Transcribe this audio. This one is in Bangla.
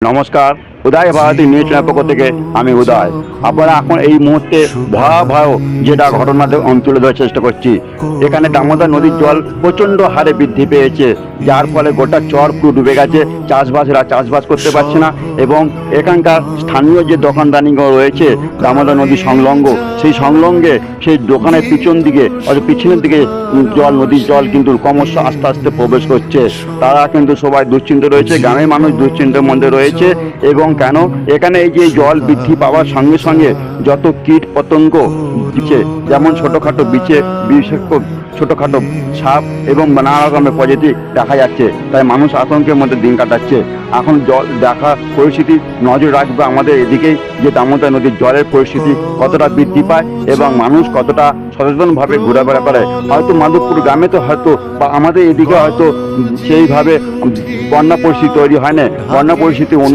নমস্কার, উদয় ভারতী নিউজ চ্যানেল পক্ষ থেকে আমি উদয়। আপনারা এখন এই মুহূর্তে ভয়াবহ যেটা ঘটনা তুলে ধরার চেষ্টা করছি। এখানে দামোদর নদীর জল প্রচণ্ড হারে বৃদ্ধি পেয়েছে, যার ফলে গোটা চর পুরো ডুবে গেছে। চাষবাসীরা চাষবাস করতে পারছে না এবং এখানকার স্থানীয় যে দোকানদানিগুলো রয়েছে দামোদর নদী সংলগ্ন, সেই সংলগ্নে সেই দোকানের পিছনের দিকে নদীর জল কিন্তু ক্রমশ আস্তে আস্তে প্রবেশ করছে। তারা কিন্তু সবাই দুশ্চিন্তা রয়েছে, গ্রামের মানুষ দুশ্চিন্তার মধ্যে রয়েছে। এবং কেন এখানে এই যে জল বৃদ্ধি পাওয়ার সঙ্গে সঙ্গে যত কীট পতঙ্গ দিচ্ছে, যেমন ছোটোখাটো বিছে বিষাক্ত ছোটোখাটো সাপ এবং নানা রকমের প্রজাতি দেখা যাচ্ছে, তাই মানুষ আতঙ্কের মধ্যে দিন কাটাচ্ছে। এখন জল দেখা পরিস্থিতি নজর রাখবে আমাদের এদিকেই, যে দামোদর নদীর জলের পরিস্থিতি কতটা বৃদ্ধি পায় এবং মানুষ কতটা সচেতনভাবে ঘোরাফেরা করে। হয়তো মাধবপুর গ্রামে তো হয়তো বা আমাদের এদিকে হয়তো সেইভাবে বন্যা পরিস্থিতি তৈরি হয় না, বন্যা পরিস্থিতি